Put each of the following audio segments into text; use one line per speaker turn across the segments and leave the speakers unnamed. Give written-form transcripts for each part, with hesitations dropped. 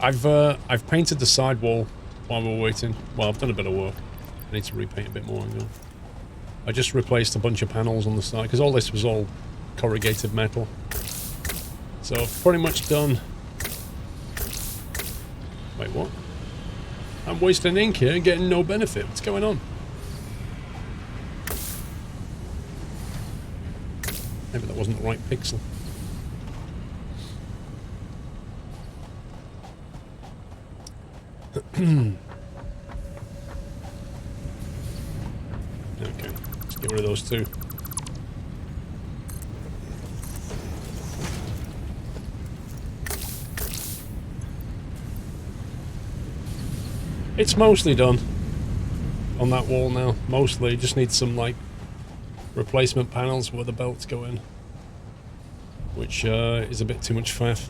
I've painted the sidewall while we're waiting. Well, I've done a bit of work. I need to repaint a bit more. I just replaced a bunch of panels on the side because all this was all corrugated metal. So I've pretty much done. Wait, what? I'm wasting ink here and getting no benefit. What's going on? Maybe that wasn't the right pixel. Okay, let's get rid of those two. It's mostly done on that wall now. Mostly, just need some like replacement panels where the belts go in, which is a bit too much faff.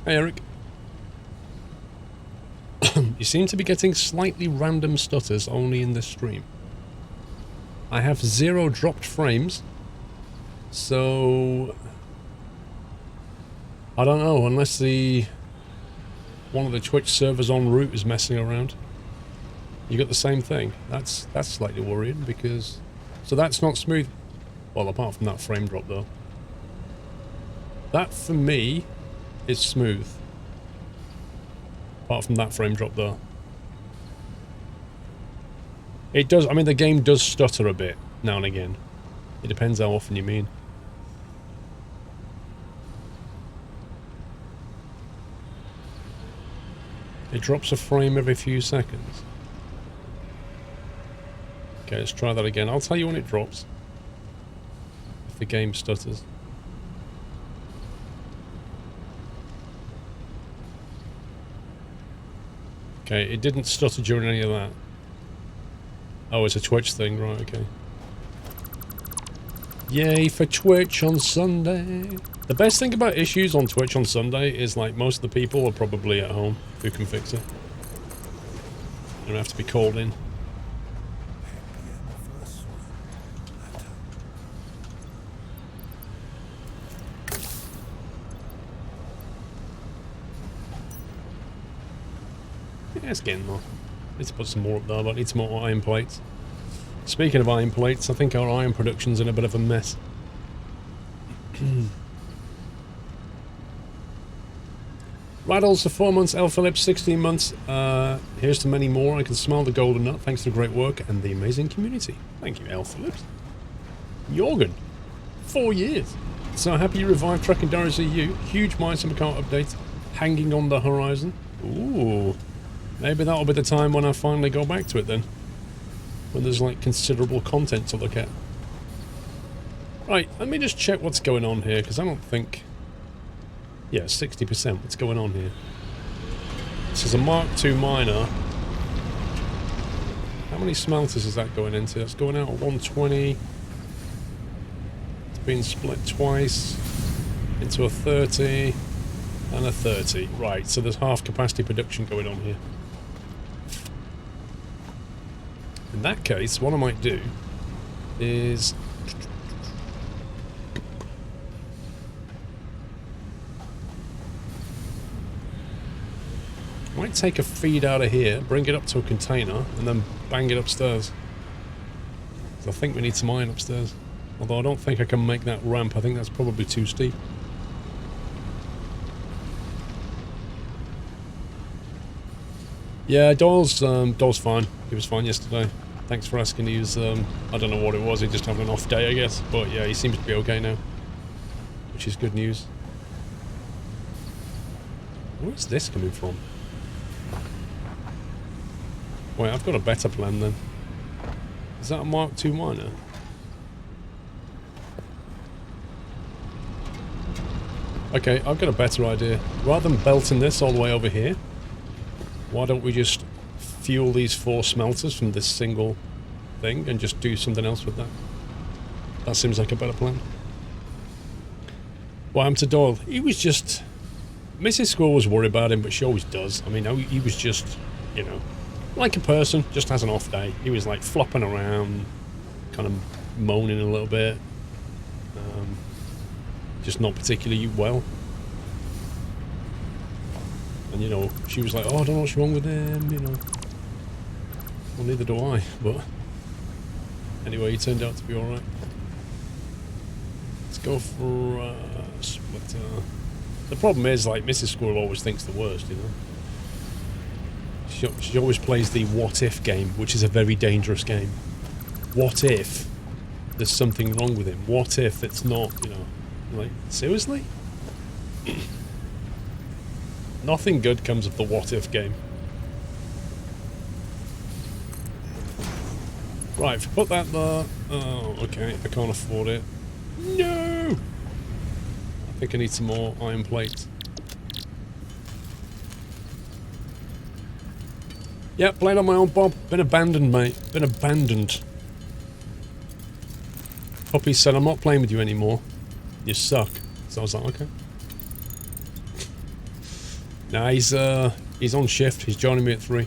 Hey Eric. You seem to be getting slightly random stutters only in this stream. I have 0 dropped frames, so I don't know, unless one of the Twitch servers en route is messing around. You got the same thing. That's slightly worrying because so that's not smooth. Well, apart from that frame drop though. That for me is smooth. Apart from that frame drop though. It does, I mean the game does stutter a bit now and again. It depends how often you mean. It drops a frame every few seconds. Okay, let's try that again. I'll tell you when it drops. If the game stutters. Okay, it didn't stutter during any of that. Oh, it's a Twitch thing, right, okay. Yay for Twitch on Sunday. The best thing about issues on Twitch on Sunday is like most of the people are probably at home who can fix it. You don't have to be called in. Yeah, it's getting more. Need to put some more up there, but I need some more iron plates. Speaking of iron plates, I think our iron production's in a bit of a mess. Rattles for 4 months, L. Phillips 16 months. Here's to many more. I can smell the golden nut thanks to the great work and the amazing community. Thank you, L. Phillips. Jorgen, 4 years. So happy you revived Tracking Diaries EU. Huge Mindsim account update hanging on the horizon. Ooh. Maybe that'll be the time when I finally go back to it then. When there's like considerable content to look at. Right, let me just check what's going on here, because I don't think... Yeah, 60%. What's going on here? This is a Mark II miner. How many smelters is that going into? That's going out at 120. It's been split twice into a 30 and a 30. Right, so there's half capacity production going on here. In that case, what I might do is... I might take a feed out of here, bring it up to a container, and then bang it upstairs. I think we need some iron upstairs. Although I don't think I can make that ramp, I think that's probably too steep. Yeah, Doyle's fine. He was fine yesterday. Thanks for asking. He was, I don't know what it was, he just having an off day, I guess. But yeah, he seems to be okay now. Which is good news. Where's this coming from? Wait, I've got a better plan then. Is that a Mark II miner? Okay, I've got a better idea. Rather than belting this all the way over here, why don't we just fuel these 4 smelters from this single thing and just do something else with that? That seems like a better plan. What happened to Doyle? He was just... Mrs. Squirrel was worried about him, but she always does. I mean, he was just, you know, like a person, just has an off day. He was like flopping around, kind of moaning a little bit. Just not particularly well. And, you know, she was like, oh, I don't know what's wrong with him, you know. Well, neither do I, but... Anyway, he turned out to be alright. Let's go for, splitter. The problem is, like, Mrs. Squirrel always thinks the worst, you know. She always plays the what-if game, which is a very dangerous game. What if there's something wrong with him? What if it's not, you know... Like, seriously? Nothing good comes of the what-if game. Right, if you put that there... Oh, okay, I can't afford it. No! I think I need some more iron plates. Yep, playing on my own, Bob. Been abandoned, mate. Been abandoned. Puppy said, I'm not playing with you anymore. You suck. So I was like, okay. Nah, he's on shift. He's joining me at 3.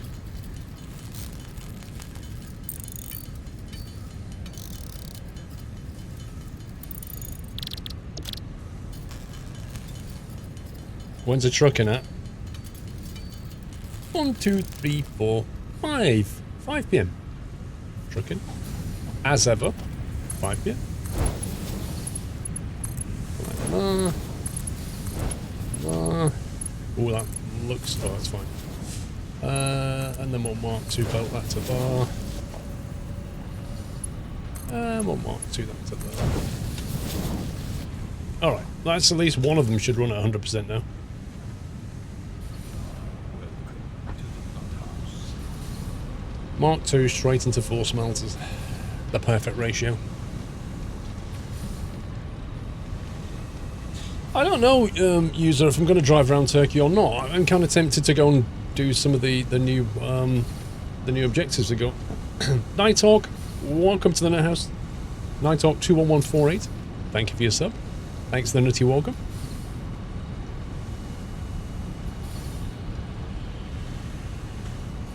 When's the trucking at? 1, 2, 3, 4, 5. 5 PM. Trucking. As ever. 5 PM. Oh, that looks... Oh, that's fine. And then we'll mark 2 belt that to bar. And we'll mark 2 that to there. Alright, that's at least one of them should run at 100% now. Mark 2 straight into 4 smelters. The perfect ratio. I don't know, user, if I'm going to drive around Turkey or not. I'm kind of tempted to go and do some of the new objectives we got. Nighthawk, welcome to the Net House. Nighthawk 21148. Thank you for your sub. Thanks, the Nutty Welcome.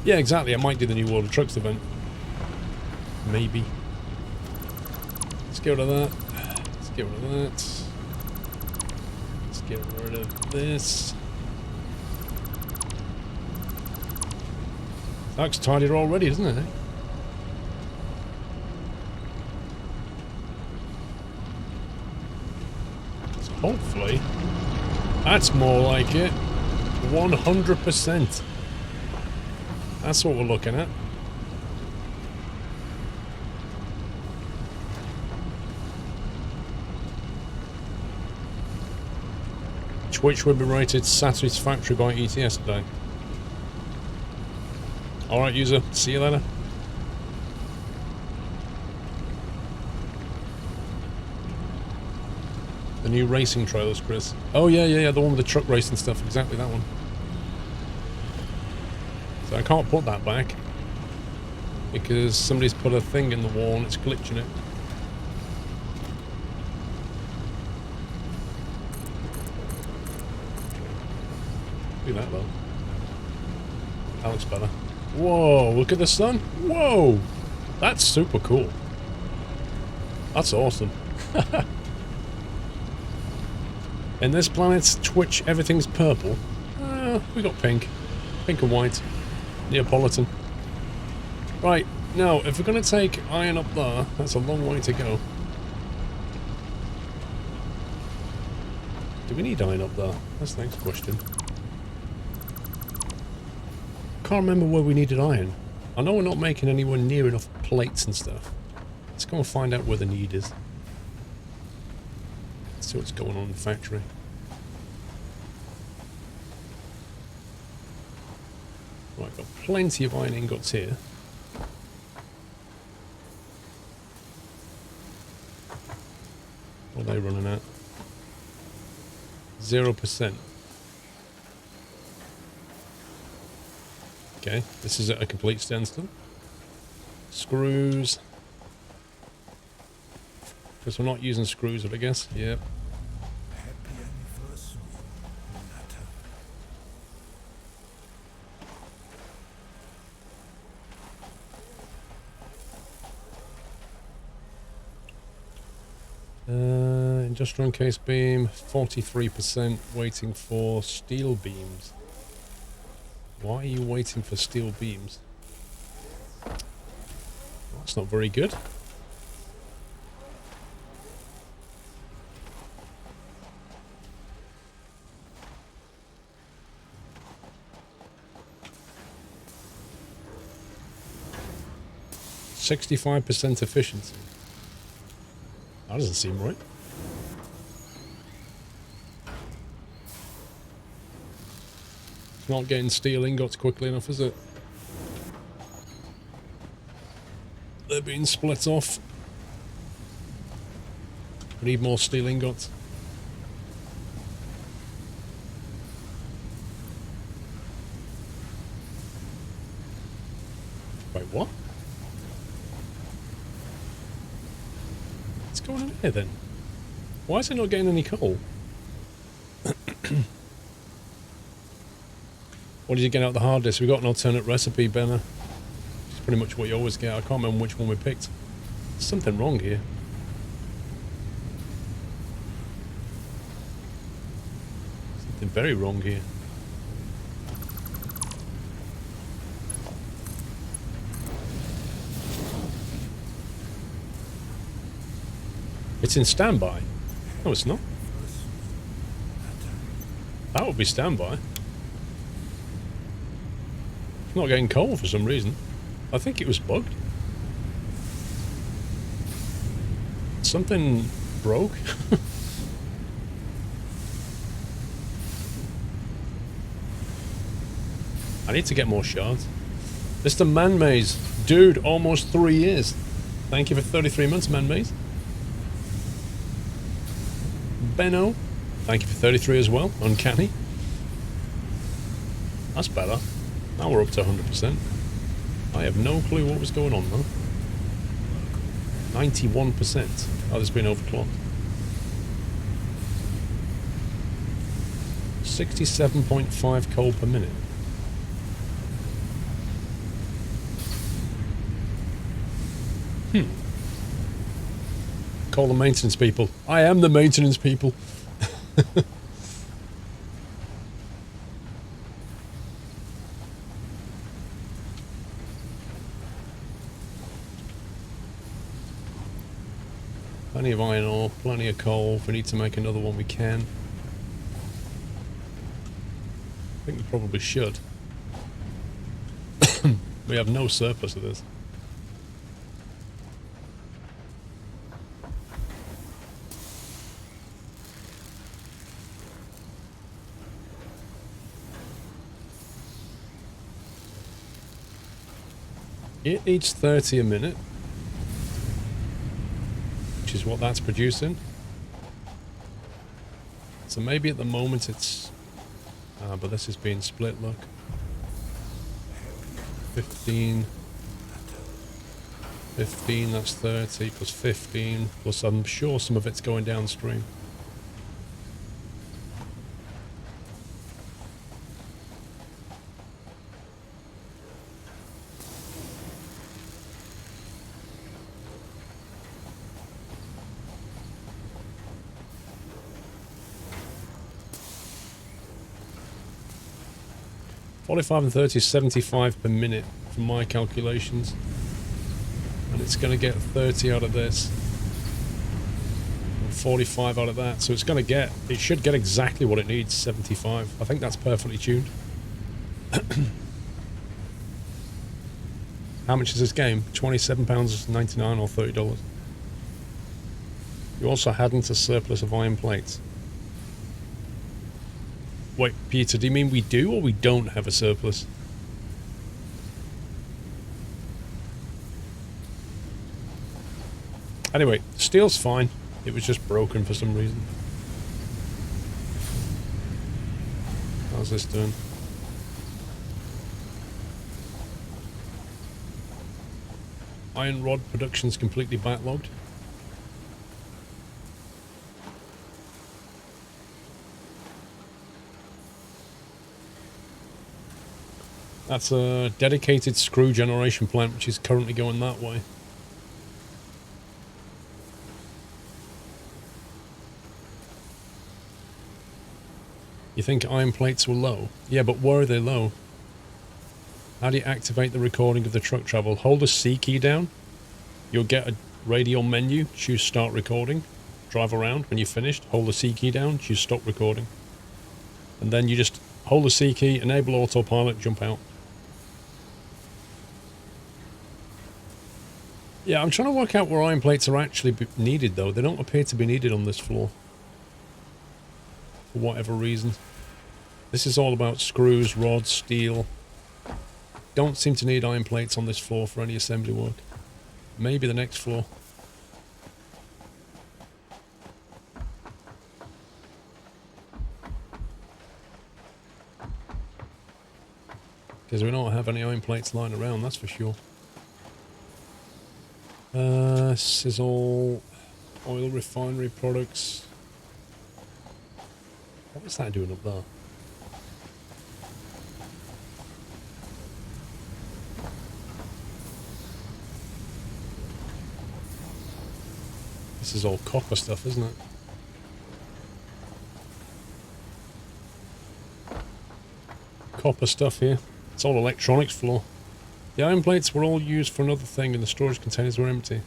Yeah, exactly. I might do the new World of Trucks event. Maybe. Let's get rid of that. Let's get rid of that. Let's get rid of this. That looks tidier already, doesn't it? So hopefully, that's more like it. 100%. That's what we're looking at. Which will be rated Satisfactory by ETS today. Alright, user. See you later. The new racing trailers, Chris. Oh, yeah, the one with the truck racing stuff. Exactly that one. So I can't put that back because somebody's put a thing in the wall and it's glitching it. Do that though. That looks better. Whoa, look at the sun. Whoa, that's super cool. That's awesome. In this planet's Twitch, everything's purple. We got pink. Pink and white. Neapolitan. Right, now, if we're going to take iron up there, that's a long way to go. Do we need iron up there? That's the next question. Can't remember where we needed iron. I know we're not making anywhere near enough plates and stuff. Let's go and find out where the need is. Let's see what's going on in the factory. Right, got plenty of iron ingots here. What are they running at? 0%. Okay, this is at a complete standstill. Screws. Because we're not using screws, I guess. Yep. Industrial encased beam, 43%, waiting for steel beams. Why are you waiting for steel beams? Well, that's not very good. %65 efficiency. That doesn't seem right. It's not getting steel ingots quickly enough, is it? They're being split off. We need more steel ingots. Wait, what? What's going on here then? Why is it not getting any coal? What did you get out the hard disk? We got an alternate recipe, Benner. It's pretty much what you always get. I can't remember which one we picked. There's something wrong here. Something very wrong here. It's in standby. No, it's not. That would be standby. It's not getting coal for some reason. I think it was bugged. Something broke. I need to get more shards. Mr. Man-Maze. Dude, almost 3 years. Thank you for 33 months, Man-Maze. Benno, thank you for 33 as well. Uncanny. That's better. Now we're up to 100%. I have no clue what was going on though. 91%. Oh, there's been overclocked. 67.5 coal per minute. Call the maintenance people. I am the maintenance people. Plenty of iron ore, plenty of coal. If we need to make another one, we can. I think we probably should. We have no surplus of this. It needs 30 a minute, which is what that's producing. So maybe at the moment it's... but this is being split, look. 15, that's 30, plus 15, plus I'm sure some of it's going downstream. $45 and 30 is 75 per minute from my calculations. And it's going to get 30 out of this. And 45 out of that. So it's going to get, it should get exactly what it needs, 75. I think that's perfectly tuned. How much is this game? £27.99 or $30. You also hadn't a surplus of iron plates. Wait, Peter, do you mean we do or we don't have a surplus? Anyway, steel's fine. It was just broken for some reason. How's this doing? Iron rod production's completely backlogged. That's a dedicated screw generation plant which is currently going that way. You think iron plates were low? Yeah, but where are they low? How do you activate the recording of the truck travel? Hold the C key down. You'll get a radial menu. Choose start recording. Drive around. When you're finished, hold the C key down. Choose stop recording. And then you just hold the C key, enable autopilot, jump out. Yeah, I'm trying to work out where iron plates are actually needed, though. They don't appear to be needed on this floor. For whatever reason. This is all about screws, rods, steel. Don't seem to need iron plates on this floor for any assembly work. Maybe the next floor. Because we don't have any iron plates lying around, that's for sure. This is all oil refinery products. What is that doing up there? This is all copper stuff, isn't it? Copper stuff here. It's all electronics floor. The iron plates were all used for another thing and the storage containers were empty.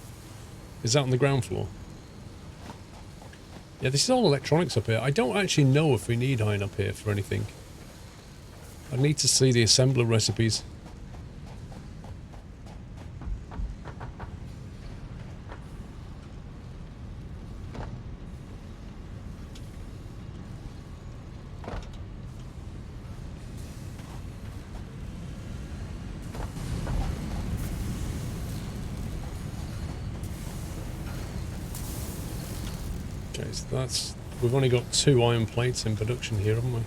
Is that on the ground floor? Yeah, this is all electronics up here. I don't actually know if we need iron up here for anything. I need to see the assembler recipes. Okay, so that's... We've only got 2 iron plates in production here, haven't we?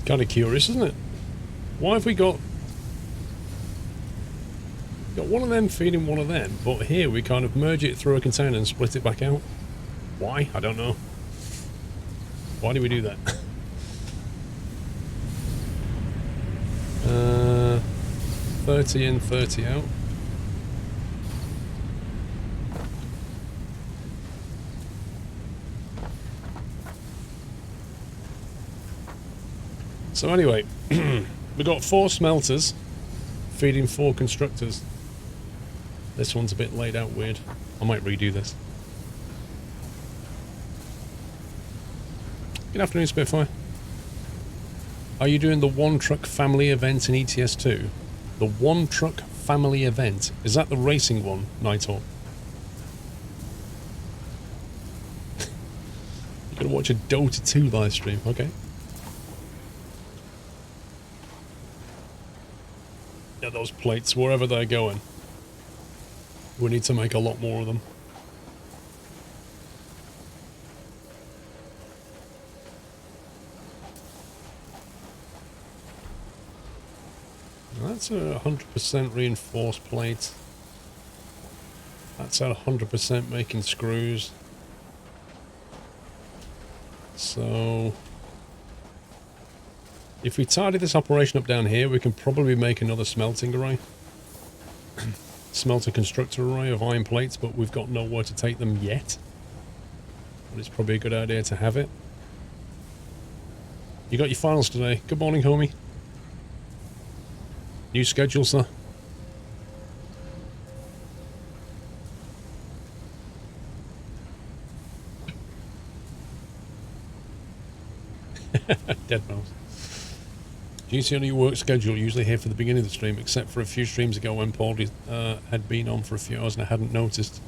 Kind of curious, isn't it? Why have we got one of them feeding one of them, but here we kind of merge it through a container and split it back out? Why? I don't know. Why do we do that? 30 in, 30 out. So anyway, we've got 4 smelters feeding 4 constructors. This one's a bit laid out weird. I might redo this. Good afternoon, Spitfire. Are you doing the one truck family event in ETS2? The one truck family event. Is that the racing one, Nighthawk? You're gonna watch a Dota 2 live stream, okay. Yeah, those plates, wherever they're going. We need to make a lot more of them. That's a 100% reinforced plate. That's at 100% making screws. So if we tidy this operation up down here, we can probably make another smelting array. Smelter constructor array of iron plates, but we've got nowhere to take them yet. But it's probably a good idea to have it. You got your finals today. Good morning, homie. New schedule, sir. Dead mouse. Do you see any work schedule? Usually here for the beginning of the stream, except for a few streams ago when Paul had been on for a few hours and I hadn't noticed.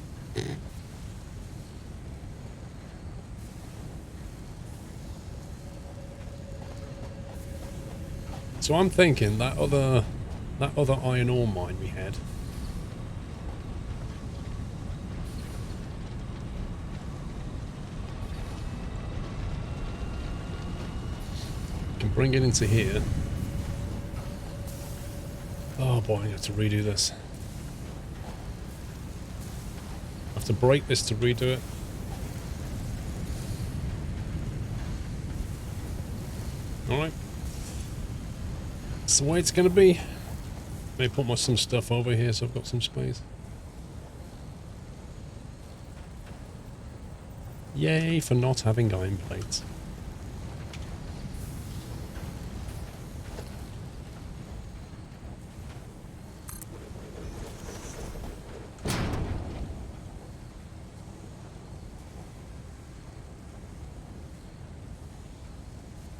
So I'm thinking that other iron ore mine we had, Can bring it into here. Oh boy, I have to redo this. I have to break this to redo it. Alright. That's the way it's going to be. May put some stuff over here so I've got some space. Yay for not having iron plates.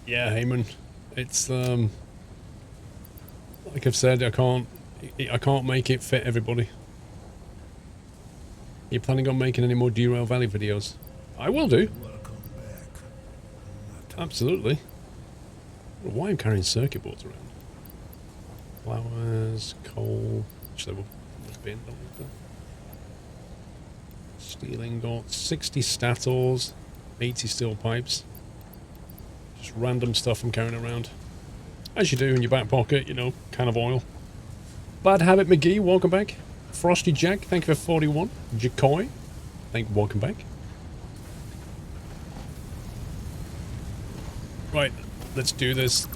Yeah, Heyman. It's like I've said, I can't make it fit everybody. You planning on making any more Derail Valley videos? I will do. Absolutely. Why I'm carrying circuit boards around? Flowers, coal. Actually, we'll bin that. Steel ingots, 60 stat ores, 80 steel pipes. Just random stuff I'm carrying around. As you do in your back pocket, you know, can of oil. Bad Habit McGee, welcome back. Frosty Jack, thank you for 41. Jacoy, welcome back. Right, let's do this.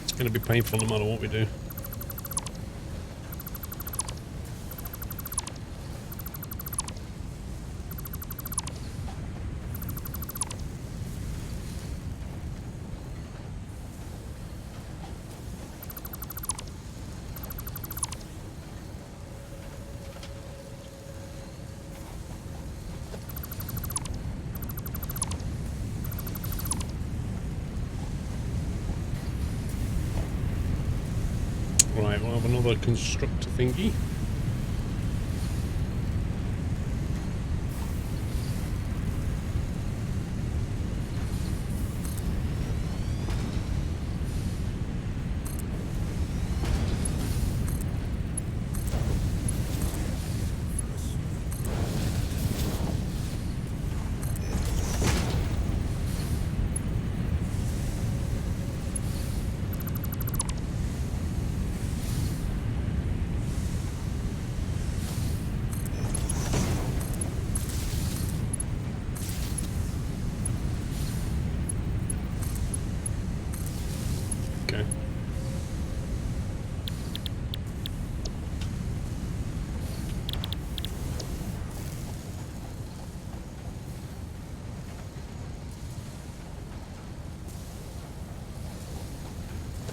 It's going to be painful no matter what we do. Right, we'll have another constructor thingy.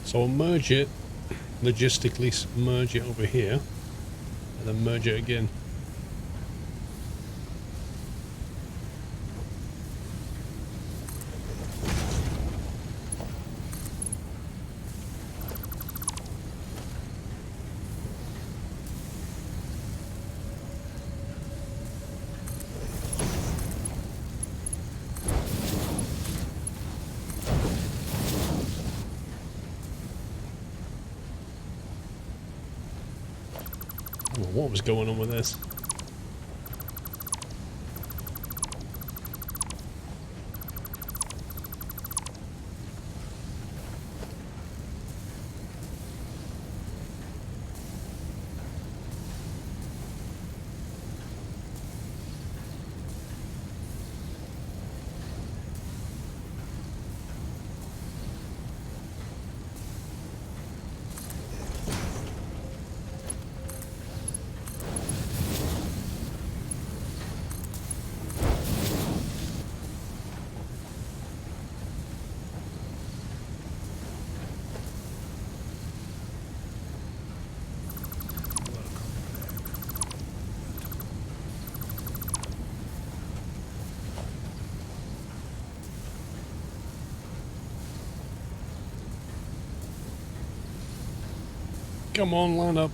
So I'll merge it, logistically merge it over here, and then merge it again. What was going on with this? Come on, line up.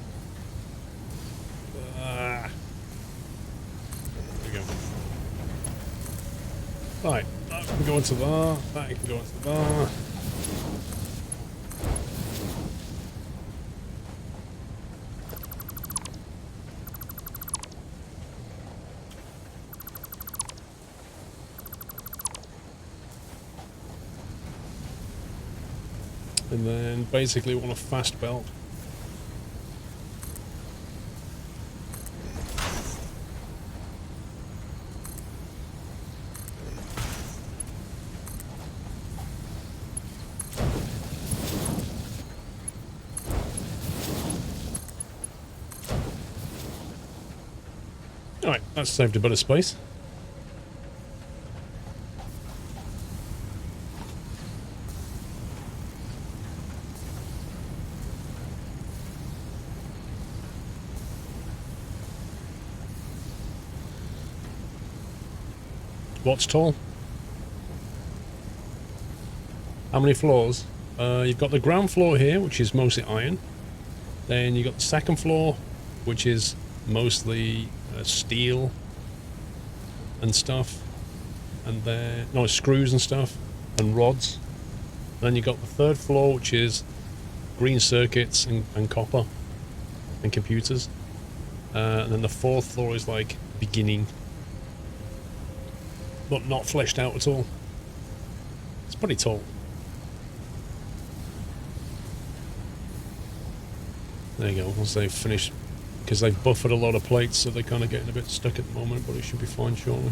There we go. Right, that can go into there, that can go into there. And then basically want a fast belt. Alright, that's saved a bit of space. What's tall? How many floors? You've got the ground floor here, which is mostly iron. Then you've got the second floor, which is mostly steel and stuff. And then, no, screws and stuff, and rods. Then you've got the third floor, which is green circuits and copper and computers. And then the fourth floor is like beginning, but not fleshed out at all. It's pretty tall. There you go, once they've finished, because they've buffered a lot of plates, so they're kind of getting a bit stuck at the moment, but it should be fine shortly.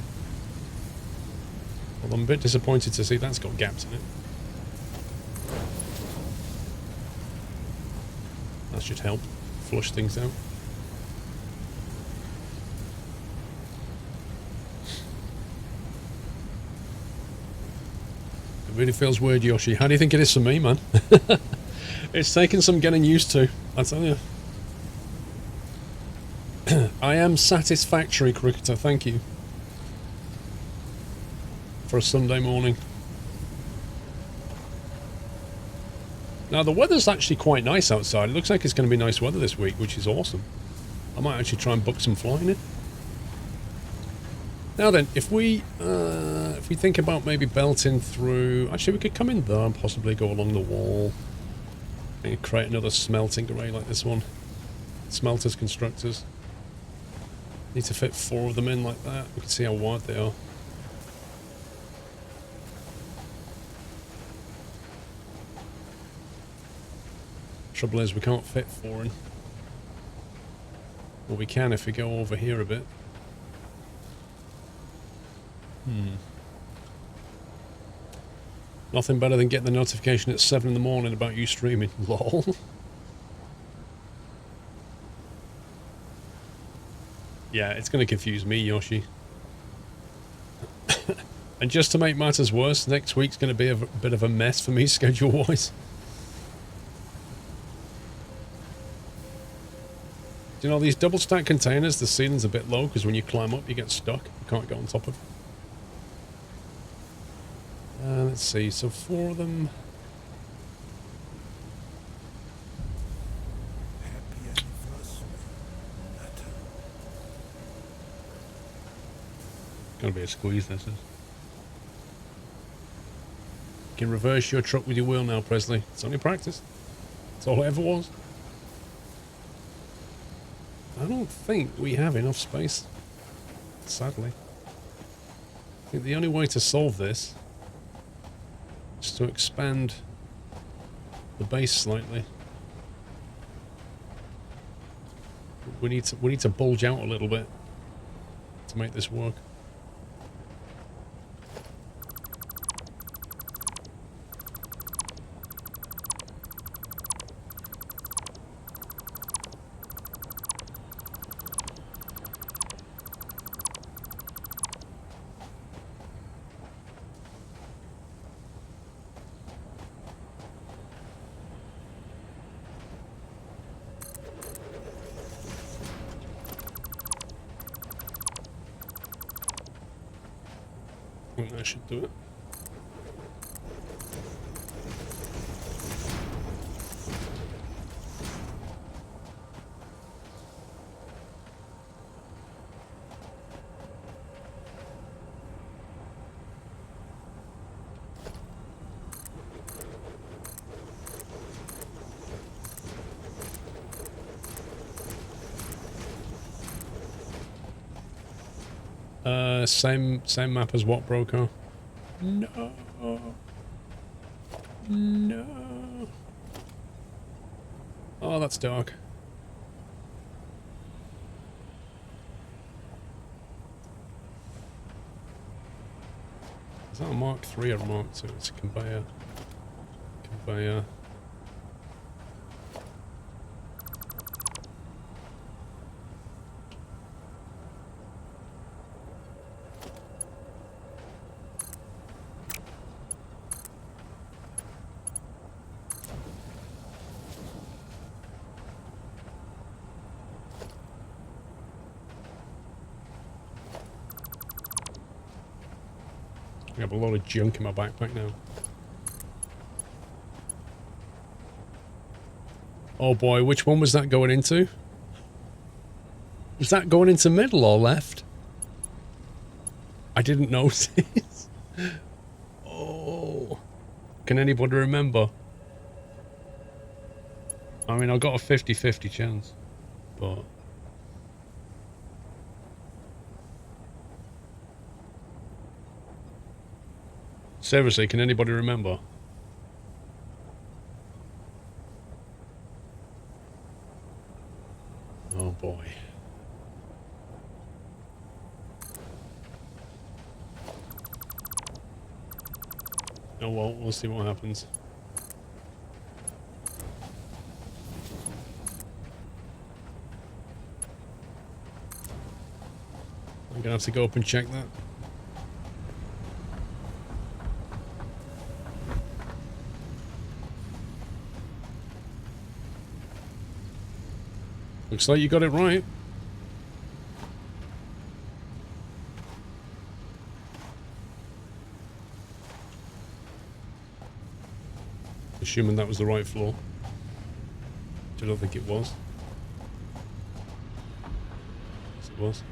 Well, I'm a bit disappointed to see that's got gaps in it. That should help flush things out. It really feels weird, Yoshi. How do you think it is for me, man? It's taken some getting used to, I tell you. I am Satisfactory, Cricketer, thank you. For a Sunday morning. Now, the weather's actually quite nice outside. It looks like it's going to be nice weather this week, which is awesome. I might actually try and book some flying in. Now then, if we think about maybe belting through... Actually, we could come in there and possibly go along the wall. And create another smelting array like this one. Smelters, constructors. Need to fit 4 of them in like that. We can see how wide they are. Trouble is, we can't fit 4 in. Well, we can if we go over here a bit. Nothing better than getting the notification at 7 in the morning about you streaming. Lol. Yeah, it's going to confuse me, Yoshi. And just to make matters worse, next week's going to be a bit of a mess for me schedule-wise. Do you know, these double stack containers, the ceiling's a bit low because when you climb up you get stuck. You can't get on top of it. Let's see, so 4 of them. Gonna be a squeeze, this is. You can reverse your truck with your wheel now, Presley. It's only practice. That's all it ever was. I don't think we have enough space, sadly. I think the only way to solve this is to expand the base slightly. We need to bulge out a little bit to make this work. I think that should do it. Same map as what, Broco? No. No. Oh, that's dark. Is that a Mark 3 or a Mark 2? It's a conveyor. Conveyor. I have a lot of junk in my backpack now. Oh boy, which one was that going into? Was that going into middle or left? I didn't notice. Oh. Can anybody remember? I mean, I got a 50-50 chance, but... Seriously, can anybody remember? Oh boy. Oh well, we'll see what happens. I'm gonna have to go up and check that. Looks like you got it right. Assuming that was the right floor. Which I don't think it was. Yes, it was.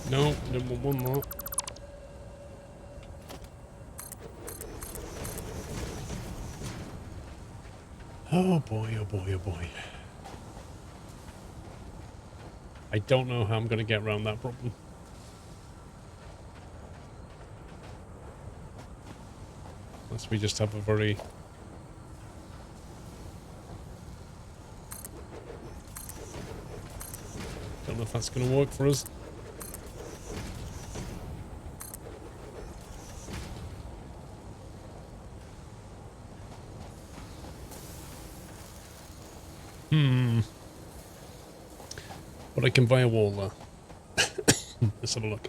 No, didn't want one more. Oh boy, oh boy, oh boy. I don't know how I'm going to get around that problem. Unless we just have a very... Don't know if that's going to work for us. But I can buy a wall there. Let's have a look.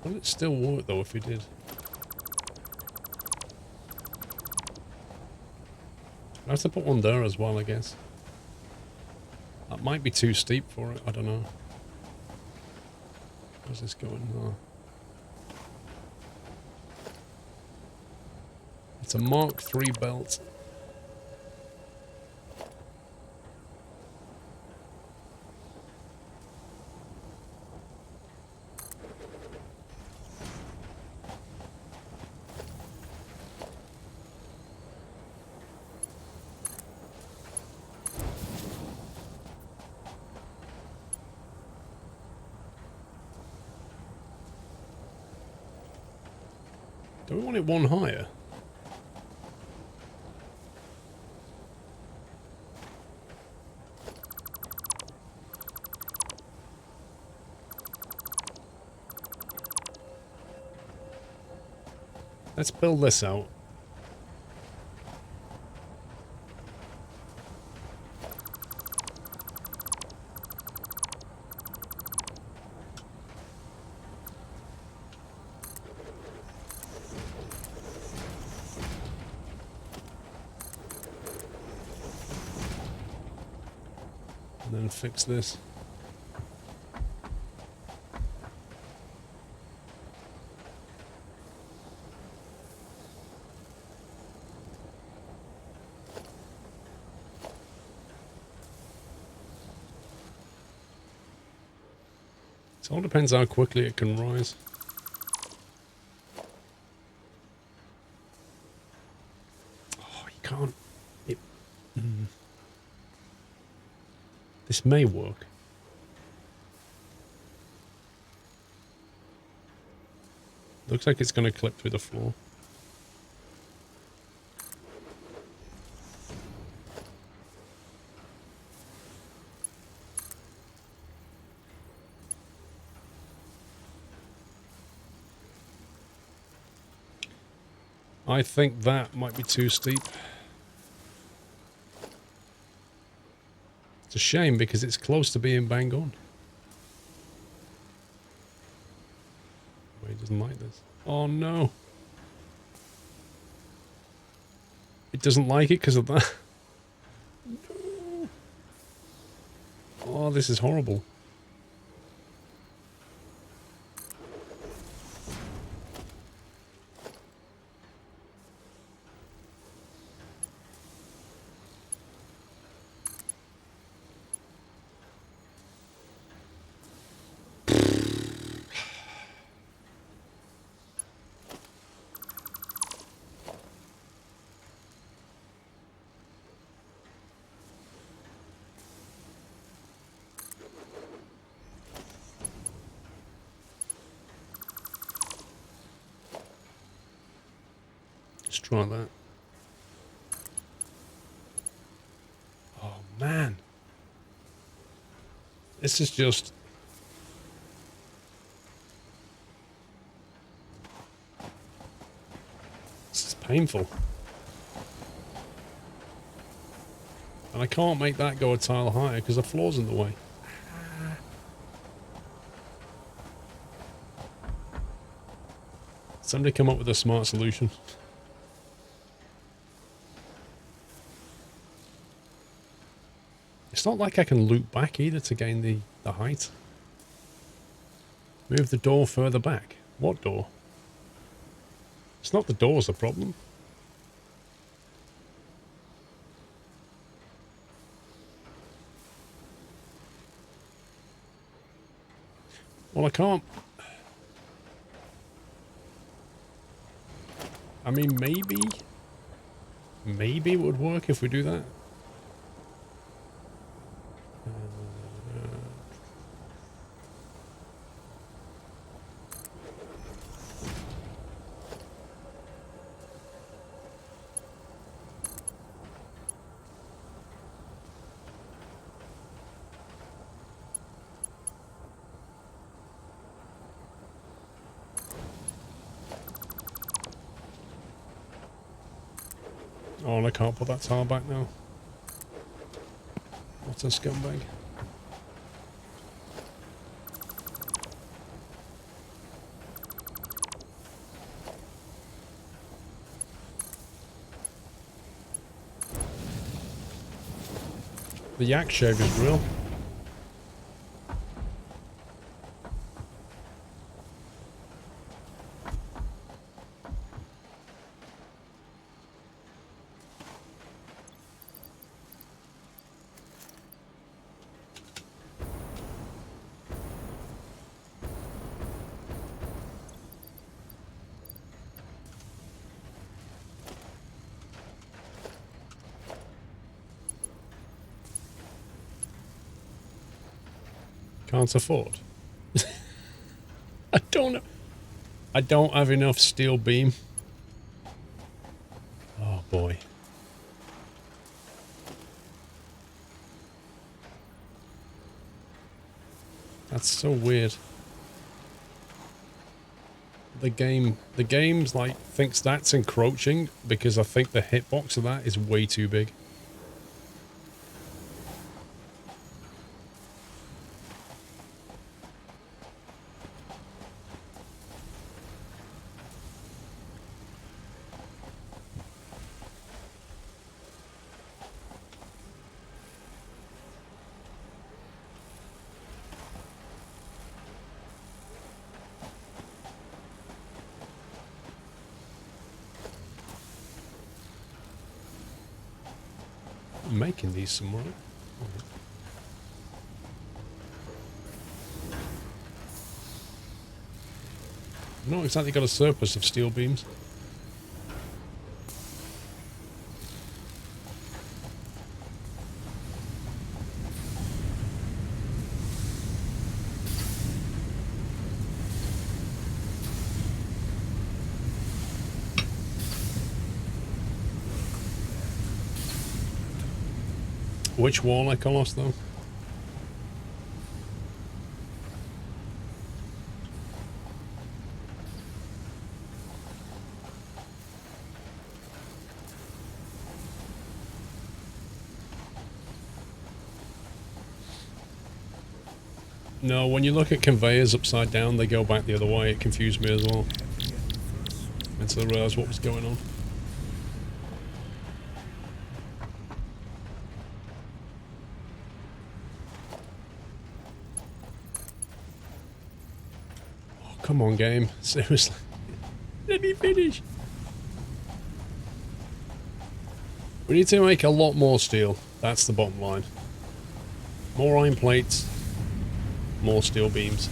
Will it still work though if we did? I have to put one there as well, I guess. That might be too steep for it, I don't know. Where's this going? Oh. It's a Mark 3 belt. Do we want it one higher? Let's build this out. And then fix this. It all depends how quickly it can rise. Oh, you can't... This may work. Looks like it's going to clip through the floor. I think that might be too steep. It's a shame because it's close to being bang on. Oh, he doesn't like this. Oh no. It doesn't like it because of that. No. Oh, this is horrible. Let's try that. Oh man. This is just... This is painful. And I can't make that go a tile higher because the floor's in the way. Somebody come up with a smart solution. It's not like I can loop back either to gain the height. Move the door further back. What door? It's not the door's the problem. Well, I can't... I mean, maybe it would work if we do that. Oh, and I can't put that tile back now. What a scumbag. The yak shave is real. Can't afford. I don't have enough steel beam. Oh boy. That's so weird. The game's like thinks that's encroaching because I think the hitbox of that is way too big. I'm making these some more. I've not exactly got a surplus of steel beams. Which wall I lost though? No, when you look at conveyors upside down, they go back the other way. It confused me as well. Until I realised what was going on. Oh, come on, game. Seriously. Let me finish. We need to make a lot more steel. That's the bottom line. More iron plates. More steel beams.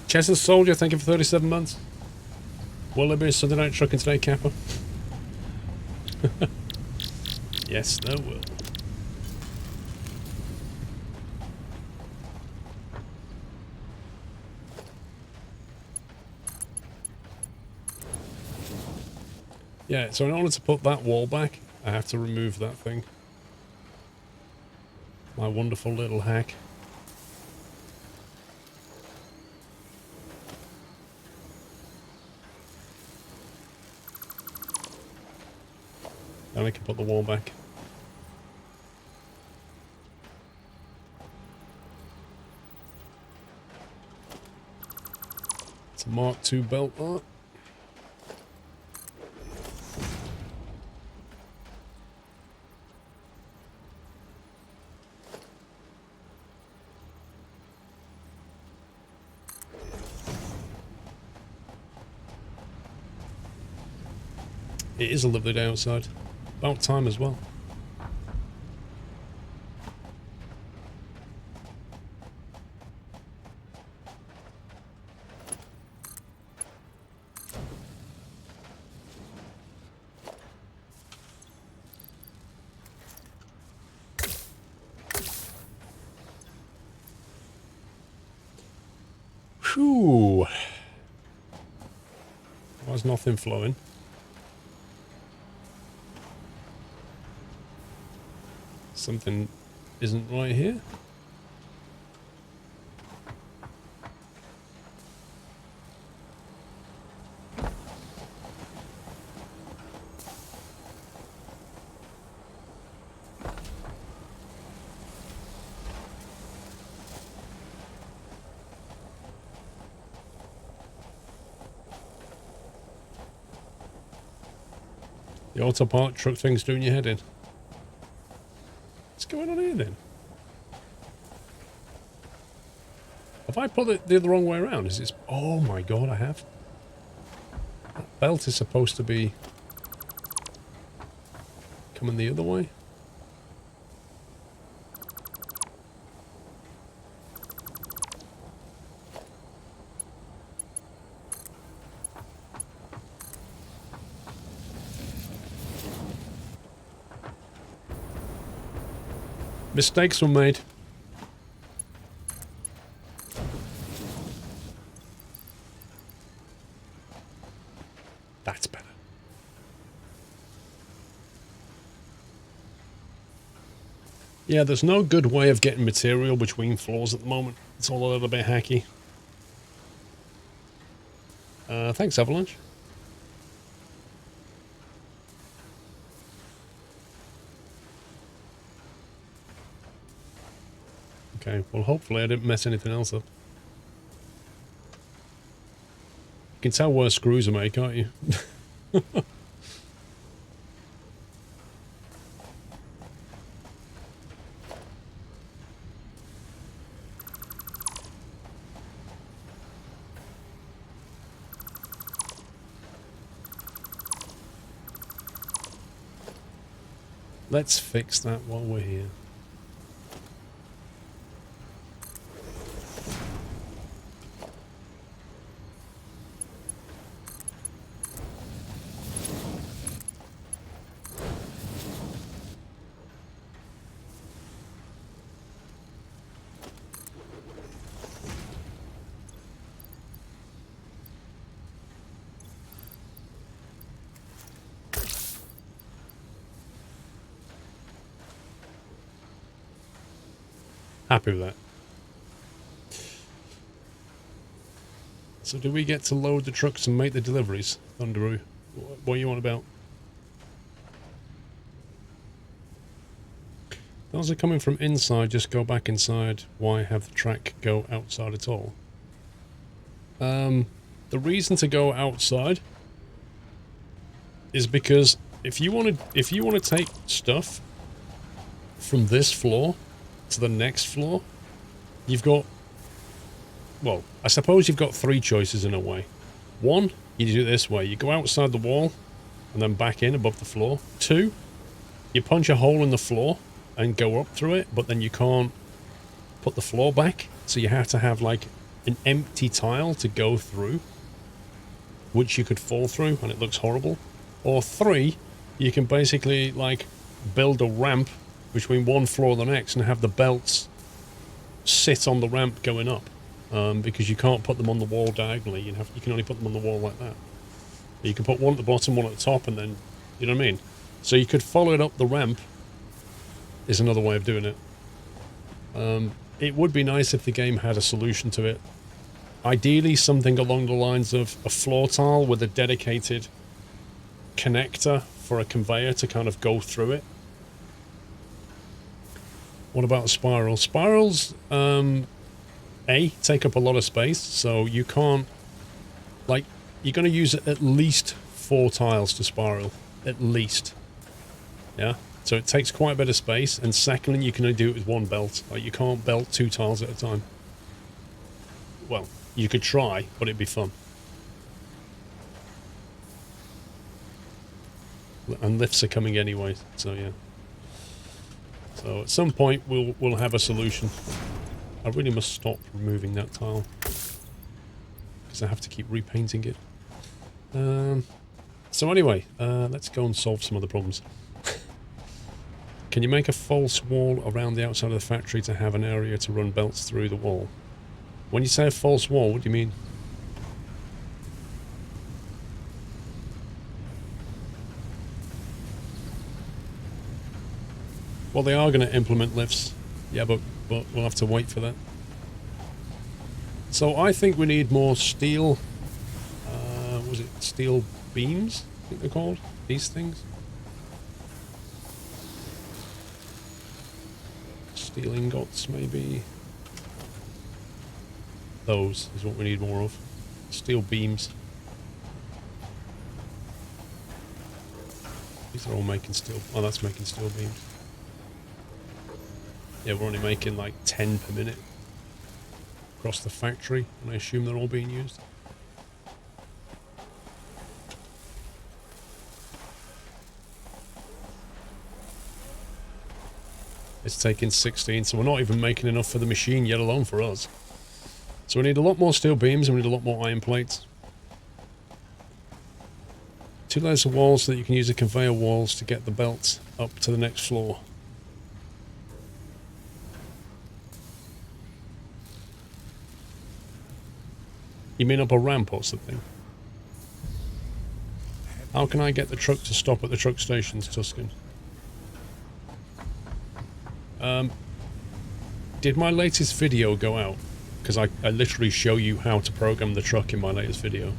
Chester Soldier, thank you for 37 months. Will there be a Sunday night trucking today, Kappa? Yes, there will. Yeah, so in order to put that wall back, I have to remove that thing. My wonderful little hack. Then I can put the wall back. It's a Mark II belt art. It is a lovely day outside. About time as well. Whew. Why's nothing flowing? Something isn't right here. The auto park truck thing's doing your head in. What's going on here then? Have I put it the wrong way around? Is it? Oh my god, I have. That belt is supposed to be coming the other way. Mistakes were made. That's better. Yeah, there's no good way of getting material between floors at the moment. It's all a little bit hacky. Thanks, Avalanche. Okay, well hopefully I didn't mess anything else up. You can tell where screws are made, can't you? Let's fix that while we're here. Happy with that. So do we get to load the trucks and make the deliveries, Thunderoo? What are you on about? Those are coming from inside, just go back inside. Why have the track go outside at all? The reason to go outside is because if you want to take stuff from this floor to the next floor, you've got, well, I suppose you've got three choices in a way. One, you do it this way. You go outside the wall and then back in above the floor. Two, you punch a hole in the floor and go up through it, but then you can't put the floor back, so you have to have like an empty tile to go through, which you could fall through and it looks horrible. Or three, you can basically like build a ramp between one floor and the next and have the belts sit on the ramp going up, because you can't put them on the wall diagonally. You can only put them on the wall like that. You can put one at the bottom, one at the top, and then, you know what I mean? So you could follow it up the ramp is another way of doing it. It would be nice if the game had a solution to it. Ideally something along the lines of a floor tile with a dedicated connector for a conveyor to kind of go through it. What about a spiral? Spirals, take up a lot of space, so you can't, like, you're going to use at least 4 tiles to spiral. At least. Yeah? So it takes quite a bit of space, and secondly, you can only do it with one belt. Like, you can't belt 2 tiles at a time. Well, you could try, but it'd be fun. And lifts are coming anyway, so yeah. So at some point we'll have a solution. I really must stop removing that tile because I have to keep repainting it. So anyway, let's go and solve some other problems. Can you make a false wall around the outside of the factory to have an area to run belts through the wall? When you say a false wall, what do you mean? Well, they are going to implement lifts. Yeah, but we'll have to wait for that. So I think we need more steel... was it steel beams? I think they're called? These things? Steel ingots, maybe? Those is what we need more of. Steel beams. These are all making steel... Oh, that's making steel beams. Yeah, we're only making like 10 per minute across the factory, and I assume they're all being used. It's taking 16, so we're not even making enough for the machine, yet alone for us. So we need a lot more steel beams, and we need a lot more iron plates. 2 layers of walls so that you can use the conveyor walls to get the belts up to the next floor. You mean up a ramp or something? How can I get the truck to stop at the truck stations, Tuscan? Did my latest video go out? Because I literally show you how to program the truck in my latest video.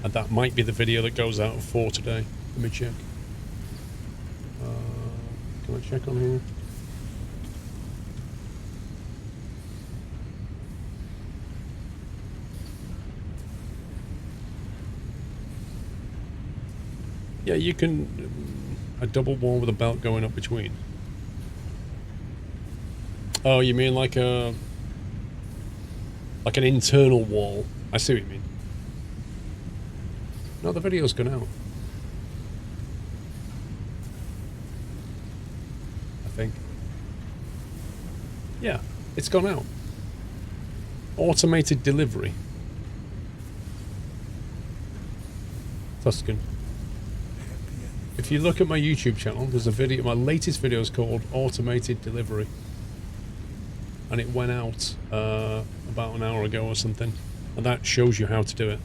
And that might be the video that goes out for today. Let me check. Can I check on here? Yeah, you can... a double wall with a belt going up between. Oh, you mean like a... like an internal wall. I see what you mean. No, the video's gone out. think. Yeah, it's gone out. Automated delivery. Tuscan. If you look at my YouTube channel, there's a video, my latest video is called Automated Delivery. And it went out about an hour ago or something. And that shows you how to do it.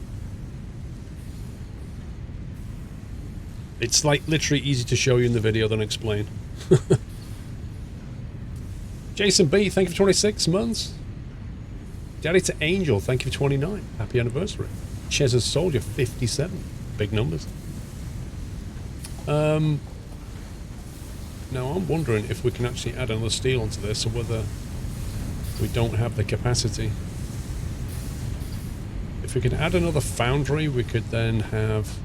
It's like literally easy to show you in the video than explain. Jason B, thank you for 26 months. Daddy to Angel, thank you for 29. Happy anniversary. Chez's Soldier, 57. Big numbers. Now I'm wondering if we can actually add another steel onto this, or whether we don't have the capacity. If we could add another foundry, we could then have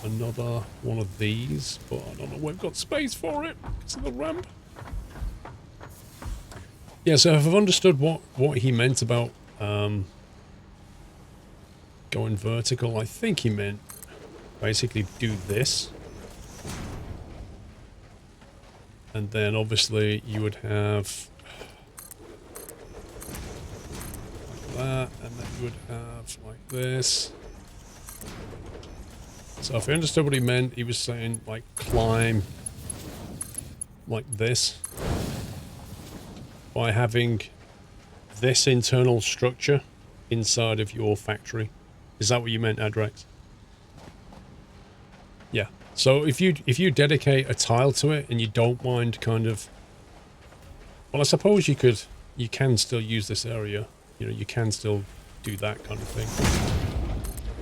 another one of these, but I don't know, we've got space for it because of the ramp. Yeah, so if I've understood what he meant about going vertical, I think he meant basically do this. And then obviously you would have like that, and then you would have like this. So if I understood what he meant, he was saying like climb like this by having this internal structure inside of your factory. Is that what you meant, Adrex? Yeah. So if you dedicate a tile to it and you don't mind kind of, well, I suppose you can still use this area. You know, you can still do that kind of thing.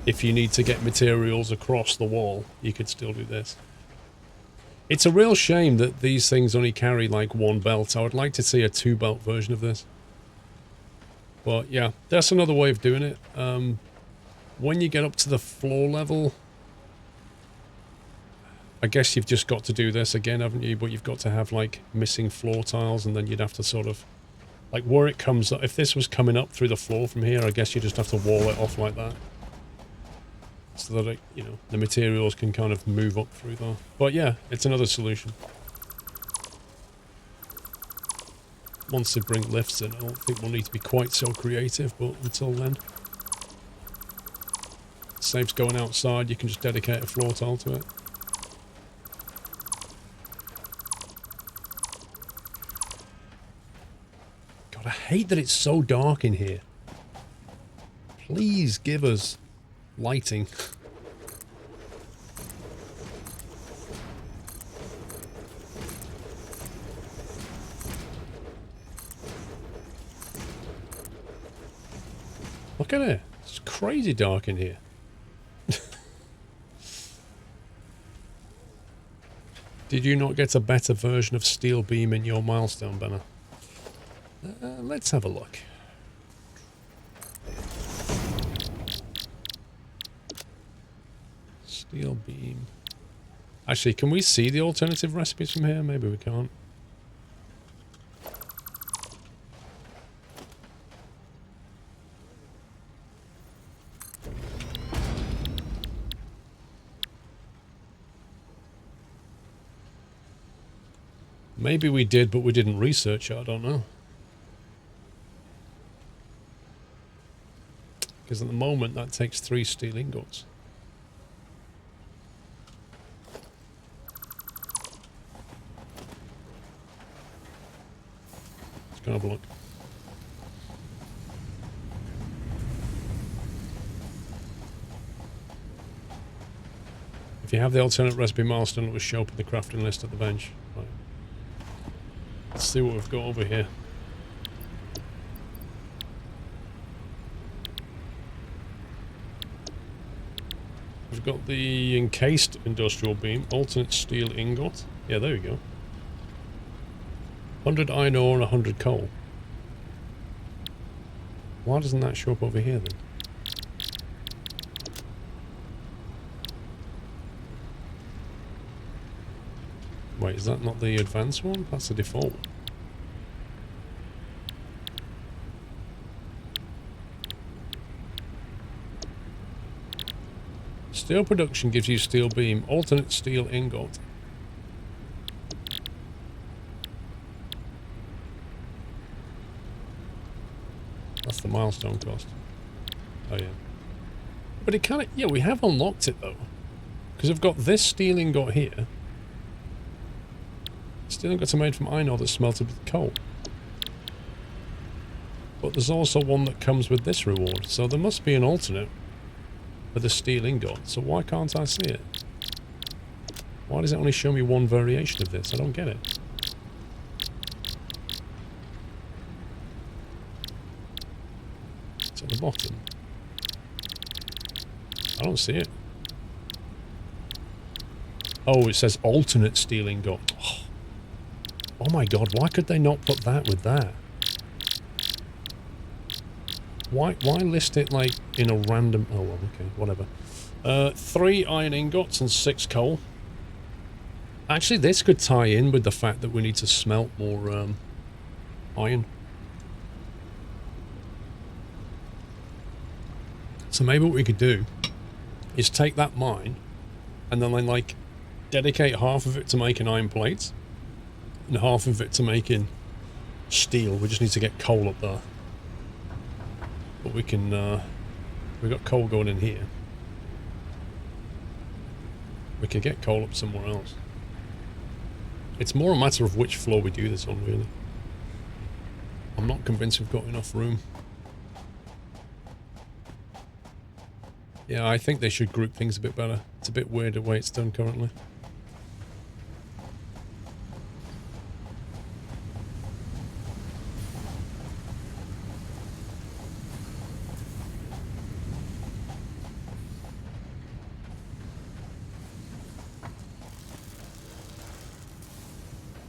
If you need to get materials across the wall, you could still do this. It's a real shame that these things only carry like one belt. I would like to see a 2-belt version of this. But yeah, that's another way of doing it. When you get up to the floor level, I guess you've just got to do this again, haven't you? But you've got to have like missing floor tiles, and then you'd have to sort of, like where it comes up, if this was coming up through the floor from here, I guess you just have to wall it off like that. So that, you know, the materials can kind of move up through there. But yeah, it's another solution. Once they bring lifts in, I don't think we'll need to be quite so creative, but until then. Saves going outside, you can just dedicate a floor tile to it. God, I hate that it's so dark in here. Please give us lighting. Look at it. It's crazy dark in here. Did you not get a better version of steel beam in your milestone banner? Let's have a look. Steel beam. Actually, can we see the alternative recipes from here? Maybe we can't. Maybe we did, but we didn't research it. I don't know. Because at the moment, that takes 3 steel ingots. Let's go have a look. If you have the alternate recipe milestone, it will show up in the crafting list at the bench. Right. Let's see what we've got over here. We've got the encased industrial beam, alternate steel ingot. Yeah, there we go. 100 iron ore and 100 coal. Why doesn't that show up over here then? Wait, is that not the advanced one? That's the default. Steel production gives you steel beam, alternate steel ingot. What's the milestone cost? Oh yeah. But it kind of... Yeah, we have unlocked it though. Because I've got this steel ingot here. Steel ingots are made from iron ore that's smelted with coal. But there's also one that comes with this reward. So there must be an alternate for the steel ingot. So why can't I see it? Why does it only show me one variation of this? I don't get it. It's at the bottom. I don't see it. Oh, it says alternate steel ingot. Oh my god, why could they not put that with that? Why list it like in a random... Oh well, okay, whatever. 3 iron ingots and 6 coal. Actually, this could tie in with the fact that we need to smelt more iron. So maybe what we could do is take that mine and then like dedicate half of it to making iron plates and half of it to making steel. We just need to get coal up there. But we can, we've got coal going in here. We can get coal up somewhere else. It's more a matter of which floor we do this on, really. I'm not convinced we've got enough room. Yeah, I think they should group things a bit better. It's a bit weird the way it's done currently.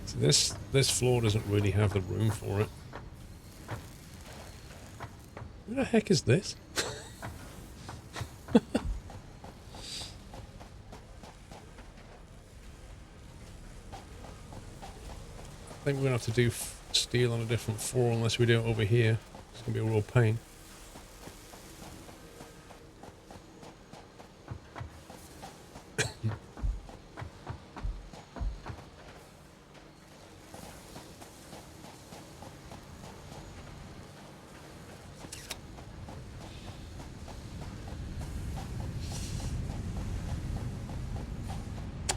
So this floor doesn't really have the room for it. Where the heck is this? I think we're going to have to do steel on a different floor unless we do it over here. It's going to be a real pain.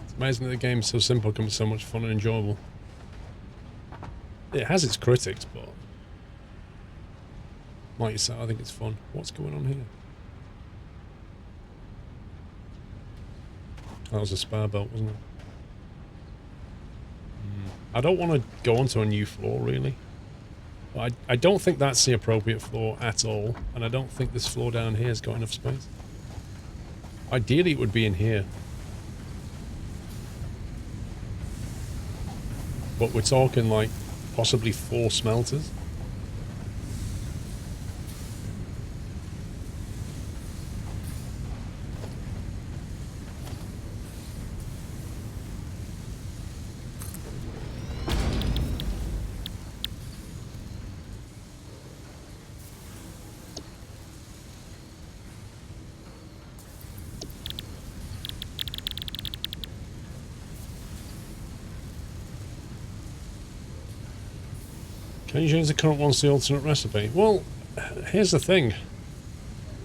It's amazing that the game's so simple can be so much fun and enjoyable. It has its critics, but like you said, I think it's fun. What's going on here? That was a spare belt, wasn't it? I don't want to go onto a new floor, really. I don't think that's the appropriate floor at all, and I don't think this floor down here has got enough space. Ideally, it would be in here. But we're talking like possibly 4 smelters. Can you change the current one to the alternate recipe? Well, here's the thing.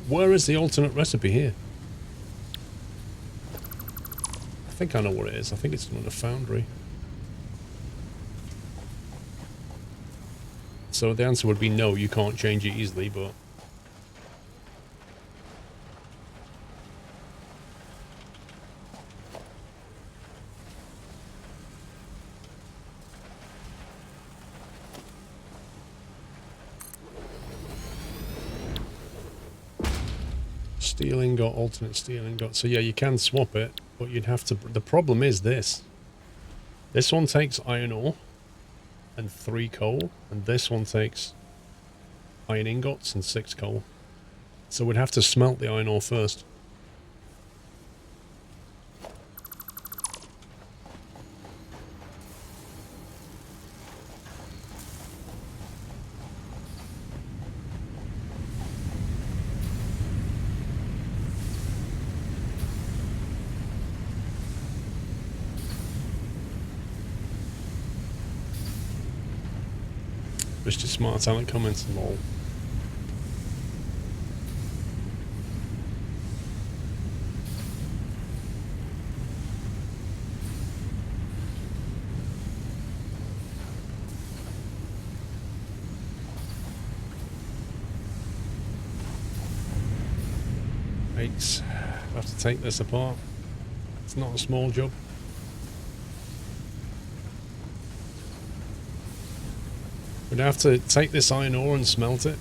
Where is the alternate recipe here? I think I know what it is. I think it's in a foundry. So the answer would be no, you can't change it easily, but... Steel ingot, alternate steel ingot. So yeah, you can swap it, but you'd have to... The problem is this. This one takes iron ore and 3 coal, and this one takes iron ingots and 6 coal. So we'd have to smelt the iron ore first. Mr. Smart Talent comments, lol. Yikes. I have to take this apart. It's not a small job. We'd have to take this iron ore and smelt it.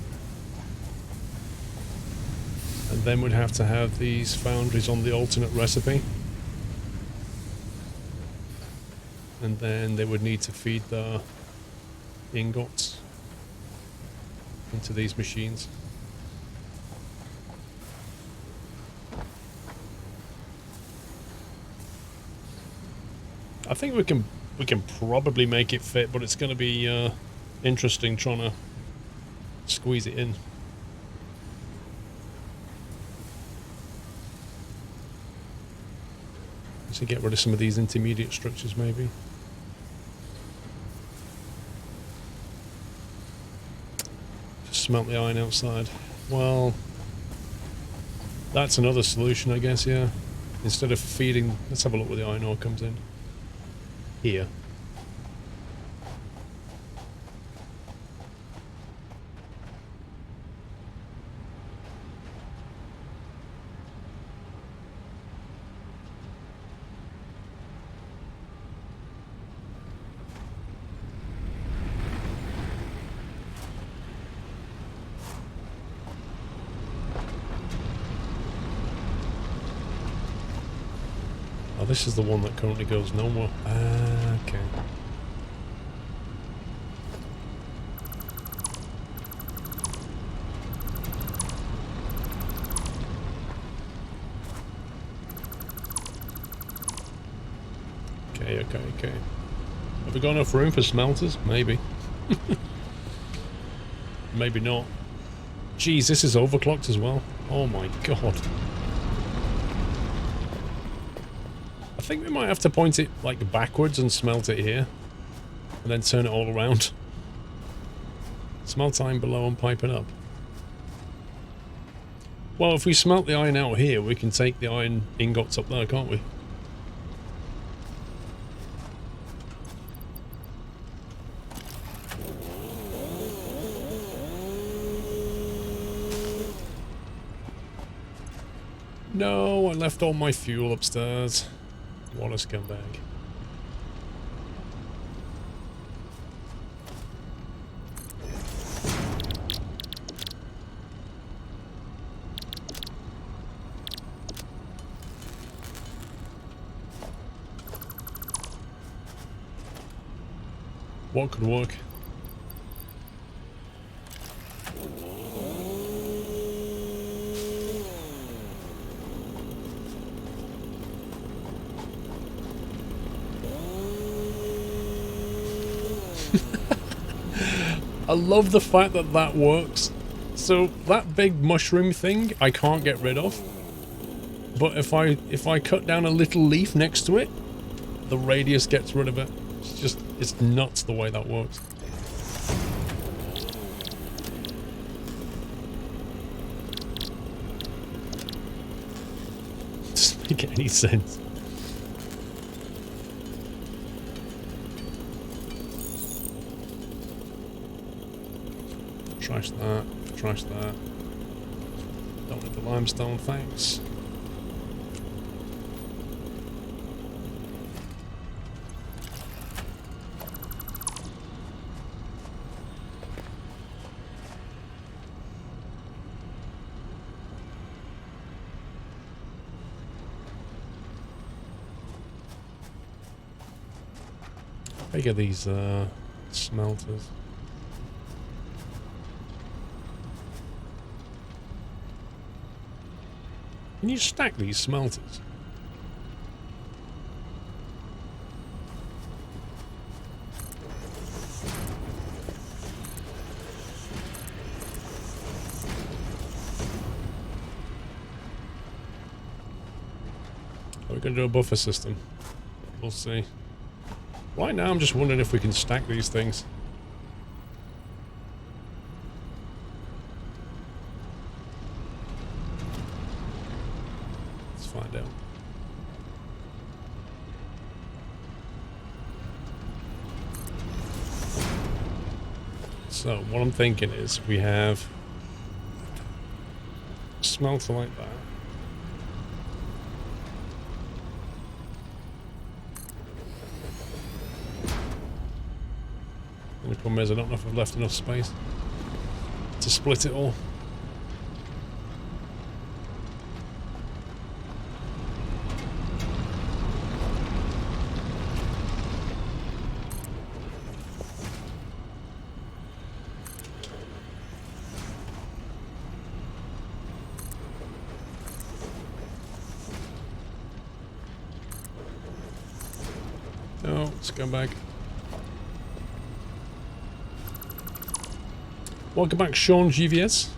And then we'd have to have these foundries on the alternate recipe. And then they would need to feed the ingots into these machines. I think we can probably make it fit, but it's going to be interesting trying to squeeze it in. To get rid of some of these intermediate structures, maybe. Just smelt the iron outside. Well, that's another solution, I guess, yeah. Instead of feeding... Let's have a look where the iron ore comes in. Here. Oh, this is the one that currently goes no more. Okay. Okay. Have we got enough room for smelters? Maybe. Maybe not. Jeez, this is overclocked as well. Oh my god. I think we might have to point it like backwards and smelt it here. And then turn it all around. Smelt iron below and pipe it up. Well, if we smelt the iron out here, we can take the iron ingots up there, can't we? No, I left all my fuel upstairs. What a scumbag. What could work? I love the fact that that works. So that big mushroom thing I can't get rid of, but if I cut down a little leaf next to it, the radius gets rid of it. It's nuts the way that works. Doesn't make any sense. Trash that, trash that. Don't need the limestone, thanks. How big are these smelters? Can you stack these smelters? Are we going to do a buffer system? We'll see. Right now I'm just wondering if we can stack these things. Let's find out. So what I'm thinking is we have a smelter like that. Problem is, I don't know if I've left enough space to split it all. No, let's go back. Welcome back, Sean GVS.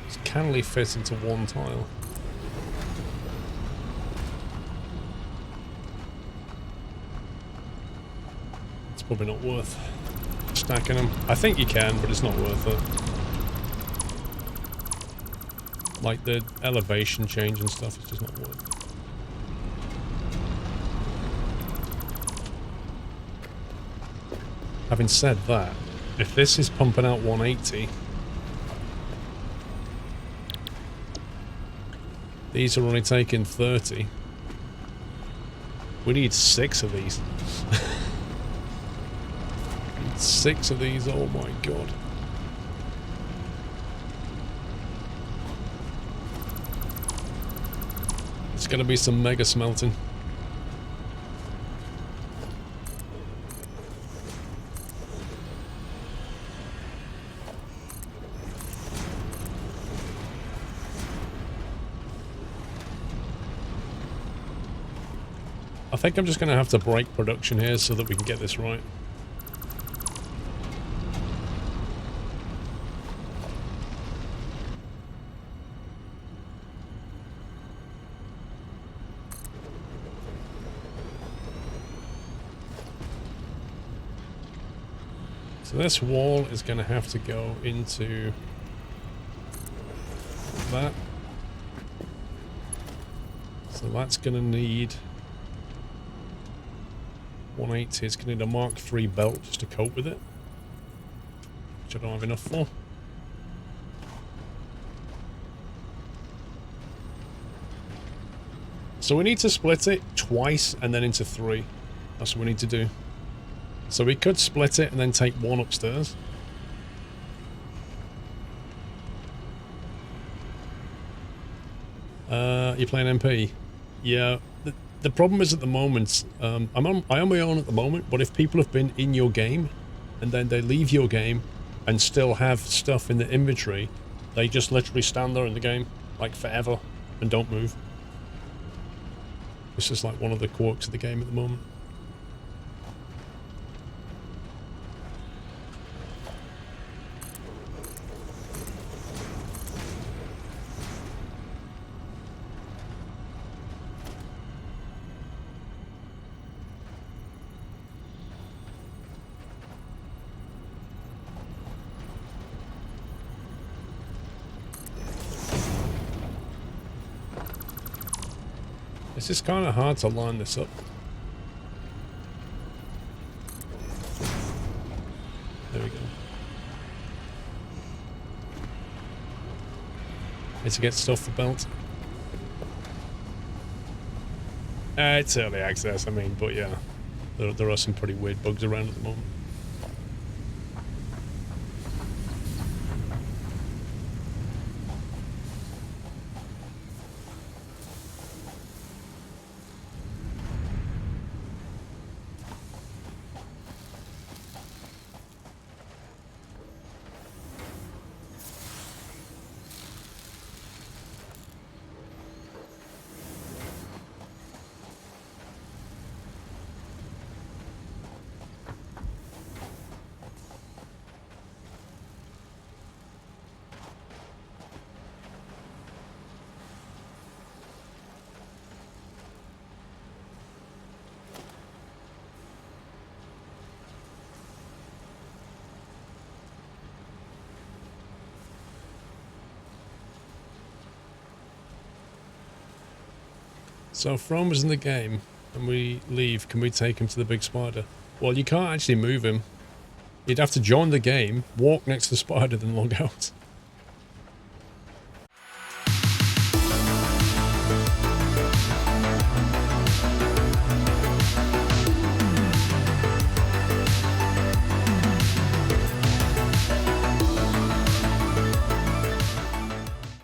This can only fit into one tile. It's probably not worth stacking them. I think you can, but it's not worth it. Like the elevation change and stuff, it's just not worth it. Having said that, if this is pumping out 180, these are only taking 30. We need 6 of these. 6 of these, oh my god. It's gonna be some mega smelting. I think I'm just gonna have to break production here so that we can get this right. So this wall is going to have to go into that. So that's going to need 180. It's going to need a Mark III belt just to cope with it, which I don't have enough for. So we need to split it twice and then into 3. That's what we need to do. So we could split it and then take 1 upstairs. You're playing MP? Yeah. The problem is at the moment, I am on my own at the moment, but if people have been in your game and then they leave your game and still have stuff in the inventory, they just literally stand there in the game, like forever, and don't move. It's just like one of the quirks of the game at the moment. It's just kind of hard to line this up. There we go. Need to get stuff for belt. It's early access, I mean, but yeah. There are some pretty weird bugs around at the moment. So if Rome is in the game and we leave, can we take him to the big spider? Well, you can't actually move him. You'd have to join the game, walk next to the spider, then log out.